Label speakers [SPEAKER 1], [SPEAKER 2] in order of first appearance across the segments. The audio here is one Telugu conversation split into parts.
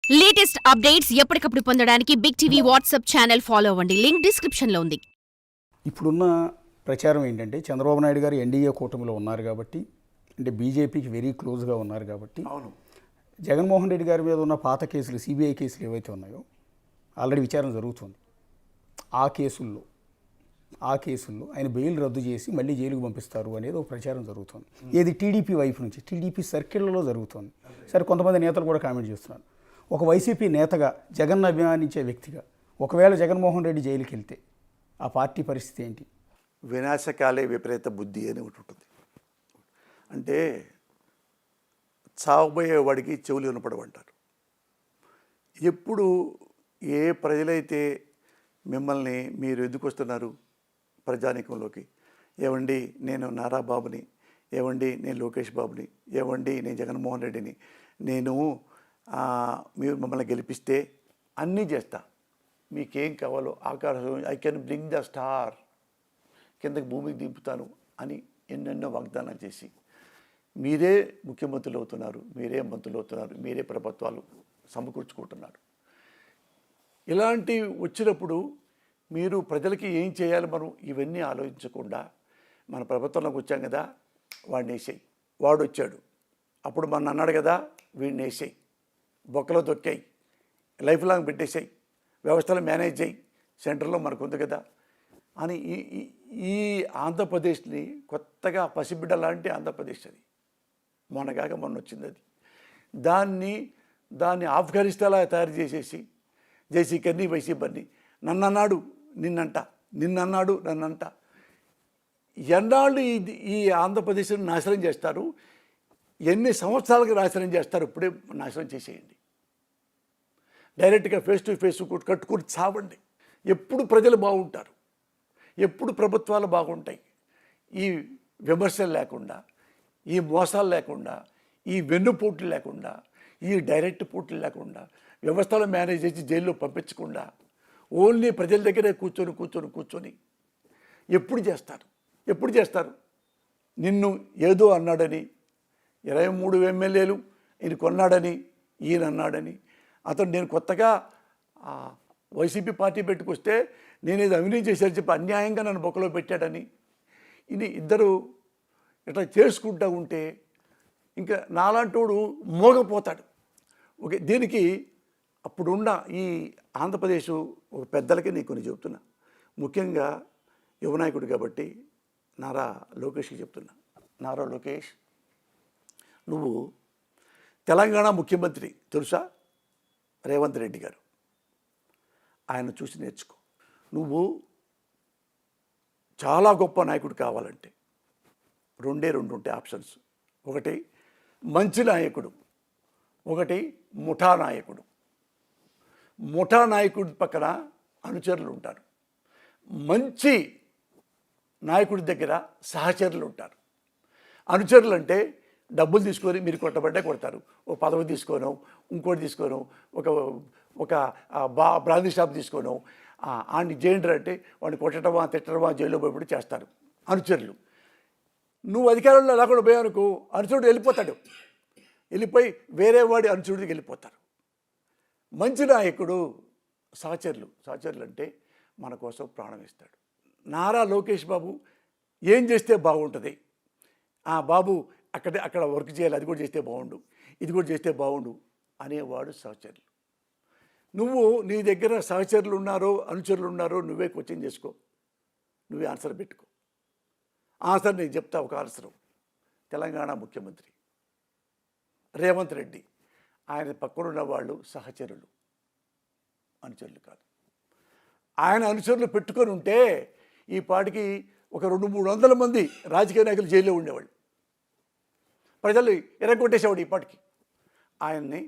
[SPEAKER 1] లేటెస్ట్ అప్డేట్స్ ఎప్పటికప్పుడు పొందడానికి Big TV WhatsApp channel follow అవ్వండి. లింక్ డిస్క్రిప్షన్ లో ఉంది.
[SPEAKER 2] ఇప్పుడున్న ప్రచారం ఏంటంటే చంద్రబాబు నాయుడు గారు ఎన్డీఏ కూటమిలో ఉన్నారు కాబట్టి, అంటే బీజేపీకి వెరీ క్లోజ్గా ఉన్నారు కాబట్టి,
[SPEAKER 3] అవును,
[SPEAKER 2] జగన్మోహన్ రెడ్డి గారి మీద ఉన్న పాత కేసులు, సిబిఐ కేసులు ఏవైతే ఉన్నాయో ఆల్రెడీ విచారణ జరుగుతుంది. ఆ కేసుల్లో ఆయన బెయిల్ రద్దు చేసి మళ్ళీ జైలుకు పంపిస్తారు అనేది ఒక ప్రచారం జరుగుతుంది. ఏది టీడీపీ వైపు నుంచి, టీడీపీ సర్కిళ్లలో జరుగుతుంది. సరే, కొంతమంది నేతలు కూడా కామెంట్ చేస్తున్నారు. ఒక వైసీపీ నేతగా, జగన్ అభిమానించే వ్యక్తిగా, ఒకవేళ జగన్మోహన్ రెడ్డి జైలుకి వెళ్తే ఆ పార్టీ పరిస్థితి ఏంటి?
[SPEAKER 3] వినాశకాలే విపరీత బుద్ధి అని ఒకటి ఉంటుంది. అంటే చావబోయేవాడికి చెవులు వినపడమంటారు. ఎప్పుడు ఏ ప్రజలైతే మిమ్మల్ని మీరు ఎందుకు వస్తున్నారు ప్రజానీకంలోకి, ఏవండి నేను నారా బాబుని, ఏవండి నేను లోకేష్ బాబుని, ఏవండి నేను జగన్మోహన్ రెడ్డిని, నేను మీరు మమ్మల్ని గెలిపిస్తే అన్నీ చేస్తా, మీకేం కావాలో ఆకాశం, I can bring the star, కిందకి భూమికి దింపుతాను అని ఎన్నెన్నో వాగ్దానాలు చేసి మీరే ముఖ్యమంత్రులు అవుతున్నారు, మీరే మంత్రులు అవుతున్నారు, మీరే ప్రభుత్వాలు సమకూర్చుకుంటున్నారు. ఇలాంటి వచ్చినప్పుడు మీరు ప్రజలకి ఏం చేయాలి, మనం ఇవన్నీ ఆలోచించకుండా మన ప్రభుత్వంలోకి వచ్చాం కదా, వాడిని వేసేయి, వాడు వచ్చాడు అప్పుడు మన అన్నాడు కదా, వీడిని వేసేయి, బొక్కలో తొక్కాయి, లైఫ్ లాంగ్ పెట్టేసాయి, వ్యవస్థలు మేనేజ్ చేయి, సెంటర్లో మనకు ఉంది కదా అని ఈ ఆంధ్రప్రదేశ్ని కొత్తగా పసిబిడ్డ లాంటి ఆంధ్రప్రదేశ్ అది, మొన్న వచ్చింది అది. దాన్ని ఆఫ్ఘనిస్తాన్లా తయారు చేసేసి జేసీ కన్నీ వైసీ బన్నీ నన్నన్నాడు నిన్నన్నాడు నన్నంట, ఎన్నాళ్ళు ఈ ఆంధ్రప్రదేశ్ని నాశనం చేస్తారు, ఎన్ని సంవత్సరాలకు నాశనం చేస్తారు, ఇప్పుడే నాశనం చేసేయండి. డైరెక్ట్గా ఫేస్ టు ఫేస్ కట్టుకుని చావండి. ఎప్పుడు ప్రజలు బాగుంటారు, ఎప్పుడు ప్రభుత్వాలు బాగుంటాయి. ఈ విమర్శలు లేకుండా, ఈ మోసాలు లేకుండా, ఈ వెన్నుపోట్లు లేకుండా, ఈ డైరెక్ట్ పోట్లు లేకుండా, వ్యవస్థలు మేనేజ్ చేసి జైల్లో పంపించకుండా, ఓన్లీ ప్రజల దగ్గరే కూర్చొని ఎప్పుడు చేస్తారు? నిన్ను ఏదో అన్నాడని, 23 ఎమ్మెల్యేలు ఈయన కొన్నాడని, ఈయన అన్నాడని, అతను నేను కొత్తగా వైసీపీ పార్టీ పెట్టుకొస్తే నేను ఇది అవినీతి చేశారని చెప్పి అన్యాయంగా నన్ను బొక్కలో పెట్టాడని, ఇది ఇద్దరు ఇట్లా చేసుకుంటూ ఉంటే ఇంకా నాలాంటోడు మోగపోతాడు. ఓకే, దీనికి అప్పుడున్న ఈ ఆంధ్రప్రదేశ్ ఒక పెద్దలకి నేను కొన్ని చెప్తున్నా, ముఖ్యంగా యువనాయకుడు కాబట్టి నారా లోకేష్కి చెప్తున్నా. నారా లోకేష్, నువ్వు తెలంగాణ ముఖ్యమంత్రి తెలుసా, రేవంత్ రెడ్డి గారు, ఆయన చూసి నేర్చుకో. నువ్వు చాలా గొప్ప నాయకుడు కావాలంటే రెండు ఉంటాయి ఆప్షన్స్. ఒకటి మంచి నాయకుడు, ఒకటి ముఠా నాయకుడు. ముఠా నాయకుడి పక్కన అనుచరులు ఉంటారు, మంచి నాయకుడి దగ్గర సహచరులు ఉంటారు. అనుచరులు అంటే డబ్బులు తీసుకొని మీరు కొట్టబడ్డే కొడతారు, ఓ పదవి తీసుకోను, ఇంకోటి తీసుకోను, ఒక బ్రాందీ షాప్ తీసుకోను, ఆడిని జైండర్ అంటే వాడిని కొట్టడమా తిట్టడమా జైల్లో పోయి చేస్తారు అనుచరులు. నువ్వు అధికారంలో లేకుండా పోయానుకో, అనుచరుడు వెళ్ళిపోయి వేరే వాడి అనుచరుడికి వెళ్ళిపోతారు. మంచి నాయకుడు సహచరులు అంటే మన కోసం ప్రాణం ఇస్తాడు. నారా లోకేష్ బాబు ఏం చేస్తే బాగుంటుంది, బాబు అక్కడ వర్క్ చేయాలి, అది కూడా చేస్తే బాగుండు, ఇది కూడా చేస్తే బాగుండు అనేవాడు సహచరులు. నువ్వు నీ దగ్గర సహచరులు ఉన్నారో అనుచరులు ఉన్నారో నువ్వే క్వశ్చన్ చేసుకో, నువ్వే ఆన్సర్ పెట్టుకో. ఆన్సర్ నేను చెప్తా. ఒక ఆన్సరు, తెలంగాణ ముఖ్యమంత్రి రేవంత్ రెడ్డి, ఆయన పక్కనున్న వాళ్ళు సహచరులు, అనుచరులు కాదు. ఆయన అనుచరులు పెట్టుకొని ఉంటే ఈ పాటికి ఒక 200-300 మంది రాజకీయ నాయకులు జైల్లో ఉండేవాళ్ళు, ప్రజలు ఎరగొట్టేసేవాడు. ఈ పాటికి ఆయన్ని,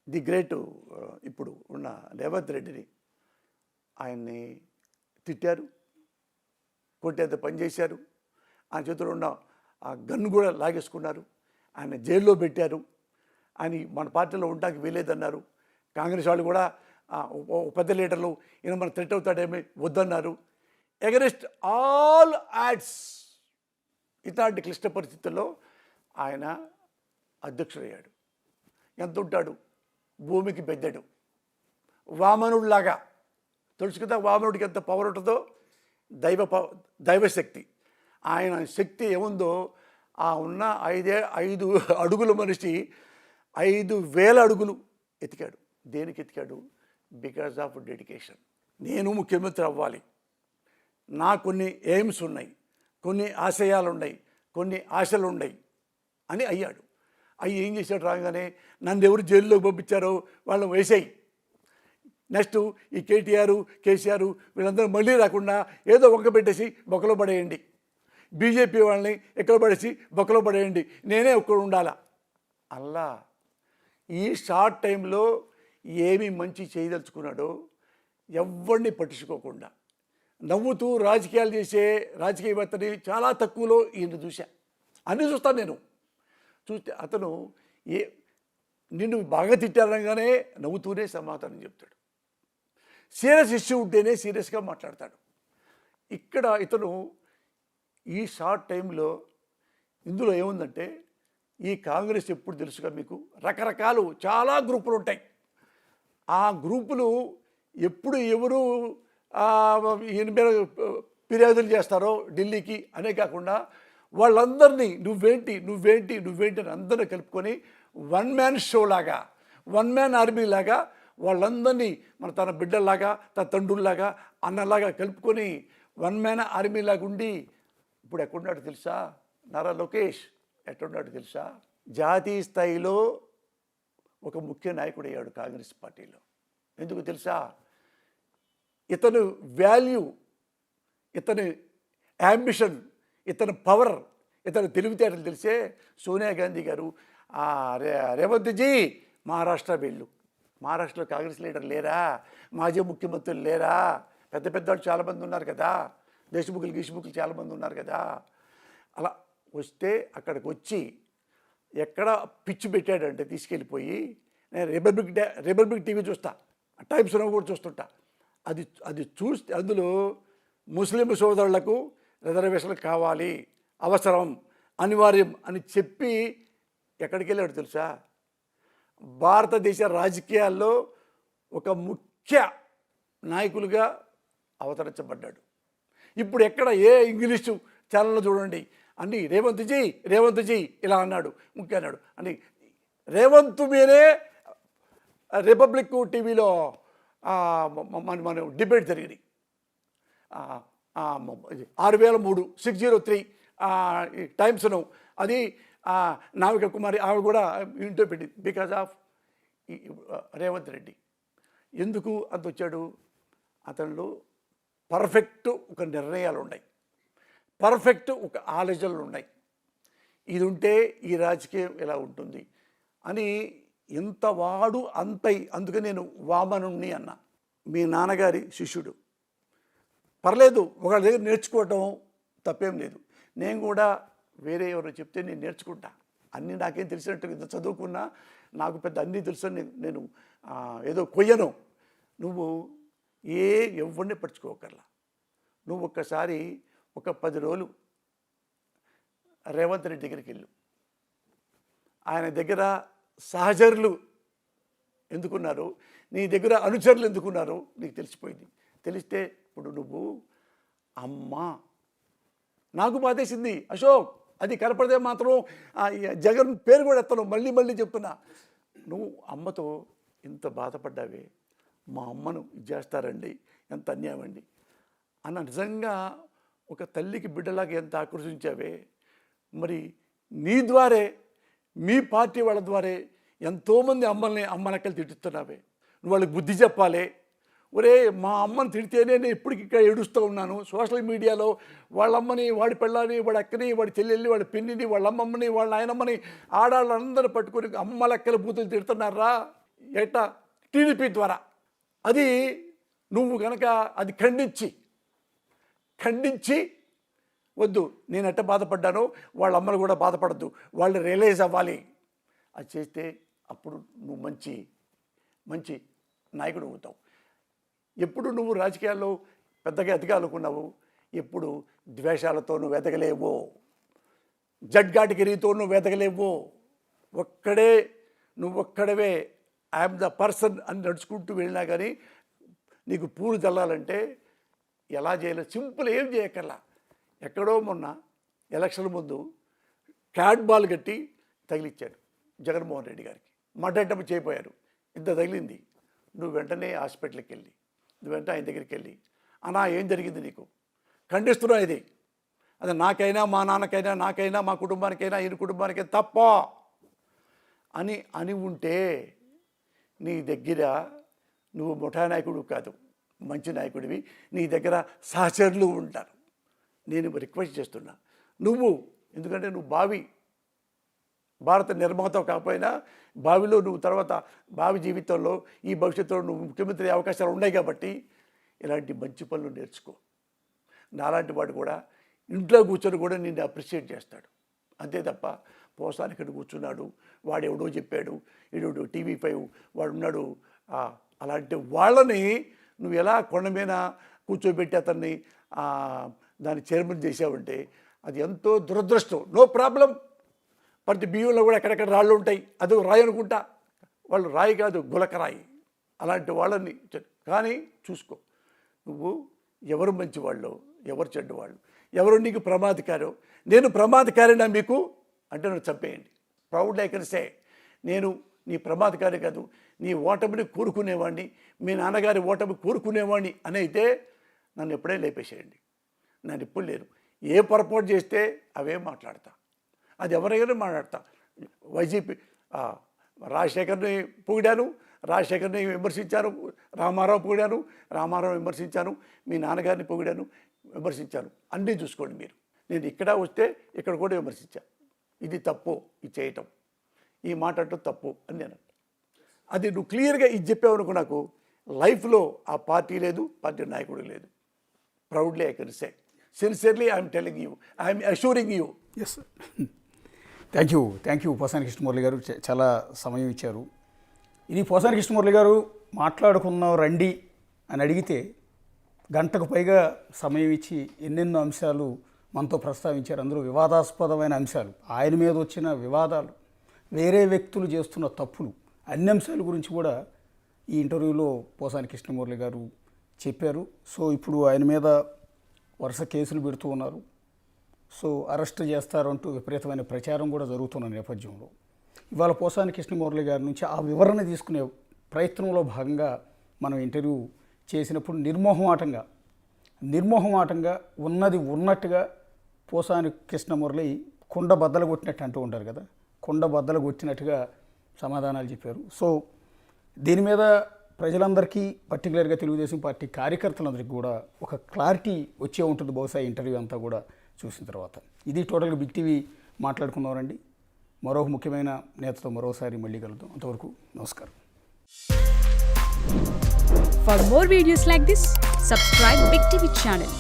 [SPEAKER 3] ది గ్రేట్ ఇప్పుడు ఉన్న రేవంత్ రెడ్డిని ఆయన్ని తిట్టారు, కొట్టేంత పనిచేశారు, ఆయన చేతిలో ఉన్న ఆ గన్ను కూడా లాగేసుకున్నారు, ఆయన జైల్లో పెట్టారు, ఆయన మన పార్టీలో ఉండడానికి వీలేదన్నారు. కాంగ్రెస్ వాళ్ళు కూడా పెద్ద లీడర్లు ఈయన మన థ్రెట్ అవుతాడేమీ వద్దన్నారు. ఎగరెస్ట్ ఆల్ యాడ్స్, ఇట్లాంటి క్లిష్ట పరిస్థితుల్లో ఆయన అధ్యక్షుడయ్యాడు. ఎంత ఉంటాడు, భూమికి పెద్దడు, వామనుడిలాగా. తెలుసు కదా వామనుడికి ఎంత పవర్ ఉంటుందో, దైవశక్తి. ఆయన శక్తి ఏముందో ఆ ఉన్న 5 అడుగుల మనిషి 5,000 అడుగులు ఎతికాడు. దేనికి ఎతికాడు? Because of dedication. నేను ముఖ్యమంత్రి అవ్వాలి, నా కొన్ని ఎయిమ్స్ ఉన్నాయి, కొన్ని ఆశయాలు ఉన్నాయి, కొన్ని ఆశలు ఉన్నాయి అని అయ్యాడు. అవి ఏం చేశాడు? రాగానే నన్ను ఎవరు జైల్లోకి పంపించారో వాళ్ళని వేసేయి, నెక్స్ట్ ఈ కేటీఆర్ కేసీఆర్ వీళ్ళందరూ మళ్ళీ రాకుండా ఏదో వంక పెట్టేసి బొక్కలో పడేయండి, బీజేపీ వాళ్ళని ఎక్కడ పడేసి బొక్కలో పడేయండి, నేనే ఒక్కడు ఉండాలా. అల్లా ఈ షార్ట్ టైంలో ఏమి మంచి చేయదలుచుకున్నాడో ఎవరిని పట్టించుకోకుండా నవ్వుతూ రాజకీయాలు చేసే రాజకీయవేత్తని చాలా తక్కువలో ఈయన చూశా. అన్నీ చూస్తాను నేను. చూస్తే అతను నిన్ను బాగా తిట్టారనగానే నవ్వుతూనే సమాధానం చెప్తాడు. సీరియస్ ఇష్యూ ఉంటేనే సీరియస్గా మాట్లాడతాడు. ఇక్కడ ఇతను ఈ షార్ట్ టైంలో ఇందులో ఏముందంటే, ఈ కాంగ్రెస్ ఎప్పుడు తెలుసుగా మీకు, రకరకాలు చాలా గ్రూపులు ఉంటాయి. ఆ గ్రూపులు ఎప్పుడు ఎవరు ఈయన మీద ఫిర్యాదులు చేస్తారో ఢిల్లీకి అనే కాకుండా వాళ్ళందరినీ నువ్వేంటి అని అందరినీ కలుపుకొని వన్ మ్యాన్ షో లాగా, వన్ మ్యాన్ ఆర్మీ లాగా వాళ్ళందరినీ తన బిడ్డల్లాగా, తన తండ్రుల్లాగా, అన్నలాగా కలుపుకొని వన్ మ్యాన్ ఆర్మీ లాగా ఉండి ఇప్పుడు ఎక్కడున్నాడు తెలుసా? నారా లోకేష్ ఎక్కడున్నాడు తెలుసా? జాతీయ స్థాయిలో ఒక ముఖ్య నాయకుడు అయ్యాడు కాంగ్రెస్ పార్టీలో. ఎందుకు తెలుసా? ఇతను వాల్యూ, ఇతని యాంబిషన్, ఇతని పవర్, ఇతని తెలివితేటలు తెలిసే సోనియా గాంధీ గారు రేవంత్ జీ మహారాష్ట్ర వెళ్ళు, మహారాష్ట్రలో కాంగ్రెస్ లీడర్ లేరా, మాజీ ముఖ్యమంత్రులు లేరా, పెద్ద పెద్దవాళ్ళు చాలామంది ఉన్నారు కదా, దేశముఖులు చాలామంది ఉన్నారు కదా. అలా వస్తే అక్కడికి వచ్చి ఎక్కడ పిచ్చి పెట్టాడంటే తీసుకెళ్ళిపోయి, నేను రిపబ్లిక్ టీవీ చూస్తా, టైమ్స్ కూడా చూస్తుంటా. అది చూస్తే అందులో ముస్లిం సోదరులకు రిజర్వేషన్లు కావాలి, అవసరం, అనివార్యం అని చెప్పి ఎక్కడికి వెళ్ళాడు తెలుసా? భారతదేశ రాజకీయాల్లో ఒక ముఖ్య నాయకులుగా అవతరించబడ్డాడు. ఇప్పుడు ఎక్కడ ఏ ఇంగ్లీషు ఛానల్లో చూడండి అన్నీ రేవంత్ జీ ఇలా అన్నాడు, ముఖ్య అన్నాడు అని. రేవంత్ మీదే రిపబ్లిక్ టీవీలో మన డిబేట్ జరిగింది. 6003 603 టైమ్స్ను అది నావిక కుమారి ఆవిడ కూడా ఇంటో పెట్టింది. Because of Revanth Reddy. ఎందుకు అంత వచ్చాడు? అతనిలో పర్ఫెక్ట్ ఒక నిర్ణయాలు ఉన్నాయి, పర్ఫెక్ట్ ఒక ఆలోచనలు ఉన్నాయి. ఇది ఉంటే ఈ రాజకీయం ఎలా ఉంటుంది అని ఎంత వాడు అంతై. అందుకే నేను వామనుణ్ణి అన్నా. మీ నాన్నగారి శిష్యుడు, పర్లేదు ఒకళ్ళ దగ్గర నేర్చుకోవటం తప్పేం లేదు. నేను కూడా వేరే ఎవరో చెప్తే నేను నేర్చుకుంటా. అన్నీ నాకేం తెలిసినట్టు ఇంత చదువుకున్నా నాకు పెద్ద అన్నీ తెలుసని నేను ఏదో కొయ్యను. నువ్వు ఎవరిని పట్టించుకోకర్లా. నువ్వు ఒక్కసారి ఒక 10 రోజులు రేవంత్ రెడ్డి దగ్గరికి వెళ్ళు. ఆయన దగ్గర సహచరులు ఎందుకున్నారు, నీ దగ్గర అనుచరులు ఎందుకున్నారు నీకు తెలిసిపోయింది. తెలిస్తే ఇప్పుడు నువ్వు అమ్మా నాకు బాధేసింది అశోక్, అది కనపడితే మాత్రం జగన్ పేరు కూడా ఎత్తను, మళ్ళీ చెప్తున్నా. నువ్వు అమ్మతో ఇంత బాధపడ్డావే, మా అమ్మను చేస్తారండి, ఎంత అన్యాయం అండి అన్న నిజంగా ఒక తల్లికి బిడ్డలాగా ఎంత ఆకర్షించావే. మరి నీ ద్వారే, మీ పార్టీ వాళ్ళ ద్వారే ఎంతోమంది అమ్మలక్కలు తిట్టుతున్నావే. నువ్వు వాళ్ళకి బుద్ధి చెప్పాలి. ఒరే మా అమ్మని తిడితేనే నేను ఇప్పటికి ఇక్కడ ఏడుస్తూ ఉన్నాను. సోషల్ మీడియాలో వాళ్ళ అమ్మని, వాడి పెళ్ళాని, వాడి అక్కని, వాడి చెల్లెల్ని, వాడి పిన్నిని, వాళ్ళ అమ్మమ్మని, వాళ్ళ ఆయనమ్మని, ఆడాళ్ళందరూ పట్టుకొని అమ్మలక్కల బూతులు తిడుతున్నారా ఎట్టా? టీడీపీ ద్వారా. అది నువ్వు కనుక అది ఖండించి వద్దు, నేను ఎట్ట బాధపడ్డానో వాళ్ళ అమ్మలు కూడా బాధపడద్దు, వాళ్ళు రియలైజ్ అవ్వాలి. అది చేస్తే అప్పుడు నువ్వు మంచి నాయకుడు అవుతావు. ఎప్పుడు నువ్వు రాజకీయాల్లో పెద్దగా ఎదగాలనుకున్నావు, ఎప్పుడు ద్వేషాలతో నువ్వు ఎదగలేవు, జడ్గాటిగిరితో నువ్వు ఎదగలేవు. నువ్వొక్కడవే ఐఎమ్ ద పర్సన్ అని నడుచుకుంటూ వెళ్ళినా కానీ నీకు పూలు చల్లాలంటే ఎలా చేయాలి? సింపుల్, ఏం చేయక్కర్లా. ఎక్కడో మొన్న ఎలక్షన్ ముందు క్యాట్ బాల్ కట్టి తగిలిచ్చాడు జగన్మోహన్ రెడ్డి గారికి. మడ్డటం చేయపోయారు, ఇంత తగిలింది. నువ్వు వెంటనే హాస్పిటల్కి వెళ్ళి, నువ్వు వెంటనే ఆయన దగ్గరికి వెళ్ళి, అన్నా ఏం జరిగింది నీకు, ఖండిస్తున్నా ఇది, అది నాకైనా మా నాన్నకైనా నాకైనా మా కుటుంబానికైనా ఈయన కుటుంబానికైనా తప్ప అని ఉంటే నీ దగ్గర నువ్వు ముఠా నాయకుడు కాదు, మంచి నాయకుడివి, నీ దగ్గర సహచరులు ఉంటారు. నేను రిక్వెస్ట్ చేస్తున్నా, నువ్వు ఎందుకంటే నువ్వు భారత నిర్మాత కాకపోయినా భావిలో నువ్వు తర్వాత భావి జీవితంలో ఈ భవిష్యత్తులో నువ్వు ముఖ్యమంత్రి అయ్యే అవకాశాలు ఉన్నాయి కాబట్టి ఇలాంటి మంచి పనులు నేర్చుకో. నాలాంటి వాడు కూడా ఇంట్లో కూర్చొని కూడా నిన్ను అప్రిషియేట్ చేస్తాడు. అంతే తప్ప పోసాని ఇక్కడ కూర్చున్నాడు, వాడు ఎవడో చెప్పాడు, ఈడు TV5 వాడు ఉన్నాడు, అలాంటి వాళ్ళని నువ్వు ఎలా కొండ మీద కూర్చోబెట్టి అతన్ని దాన్ని చైర్మన్ చేసావంటే అది ఎంతో దురదృష్టం. నో ప్రాబ్లం, ప్రతి బియ్యంలో కూడా ఎక్కడెక్కడ రాళ్ళు ఉంటాయి, అది రాయి అనుకుంటా, వాళ్ళు రాయి కాదు గులకరాయి. అలాంటి వాళ్ళని కానీ చూసుకో, నువ్వు ఎవరు మంచివాళ్ళు ఎవరు చెడ్డవాళ్ళు, ఎవరు నీకు ప్రమాదకారో. నేను ప్రమాదకారినా మీకు అంటే నన్ను చంపేయండి. ప్రౌడ్ ఐ కెన్ సే, నేను నీ ప్రమాదకారి కాదు, నీ ఓటమిని కోరుకునేవాడిని, మీ నాన్నగారి ఓటమి కోరుకునేవాడిని అని అయితే నన్ను ఎప్పుడే లేపేసేయండి. నన్ను ఎప్పుడు లేరు. ఏ పొరపాటు చేస్తే అవే మాట్లాడతా, అది ఎవరైనా మాట్లాడతా. వైసీపీ రాజశేఖర్ని పొగిడాను, రాజశేఖర్ని విమర్శించాను, రామారావు పొగిడాను, రామారావు విమర్శించాను, మీ నాన్నగారిని పొగిడాను, విమర్శించాను. అన్నీ చూసుకోండి మీరు. నేను ఇక్కడ వస్తే ఇక్కడ కూడా విమర్శించాను. ఇది తప్పు, ఇది చేయటం, ఈ మాట అంటూ తప్పు అని నేను. అది నువ్వు క్లియర్గా ఇది చెప్పావు అనుకో, నాకు లైఫ్లో ఆ పార్టీ లేదు, పార్టీ నాయకుడు లేదు. Proudly I can say, sincerely I'm telling you, I'm assuring you.
[SPEAKER 2] Yes, thank you Posani Krishnamurali garu, చాలా సమయం ఇచ్చారు. ఇది పోసాని కృష్ణమురళి గారు మాట్లాడుకున్నాం రండి అని అడిగితే గంటకు పైగా సమయం ఇచ్చి ఎన్నెన్నో అంశాలు మనతో ప్రస్తావించారు. అందులో వివాదాస్పదమైన అంశాలు, ఆయన మీద వచ్చిన వివాదాలు, వేరే వ్యక్తులు చేస్తున్న తప్పులు, అన్ని అంశాల గురించి కూడా ఈ ఇంటర్వ్యూలో పోసాని కృష్ణమురళి గారు చెప్పారు. సో ఇప్పుడు ఆయన మీద వరుస కేసులు పెడుతూ ఉన్నారు. సో అరెస్ట్ చేస్తారంటూ విపరీతమైన ప్రచారం కూడా జరుగుతున్న నేపథ్యంలో ఇవాళ పోసాని కృష్ణమురళి గారి నుంచి ఆ వివరణ తీసుకునే ప్రయత్నంలో భాగంగా మనం ఇంటర్వ్యూ చేసినప్పుడు నిర్మోహమాటంగా ఉన్నది ఉన్నట్టుగా పోసాని కృష్ణమురళి కుండ బద్దలు కొట్టినట్టు అంటూ ఉంటారు కదా, కుండ బద్దలు కొట్టినట్టుగా సమాధానాలు చెప్పారు. సో దీని మీద ప్రజలందరికీ, పర్టికులర్గా తెలుగుదేశం పార్టీ కార్యకర్తలందరికీ కూడా ఒక క్లారిటీ వచ్చే ఉంటుంది బహుశా ఇంటర్వ్యూ అంతా కూడా చూసిన తర్వాత. ఇది టోటల్గా బిగ్ టీవీ మాట్లాడుకున్నారండి. మరో ముఖ్యమైన నేతతో మరోసారి మళ్ళీ కలుద్దాం. అంతవరకు నమస్కారం.
[SPEAKER 4] For more videos like this, subscribe Big TV channel.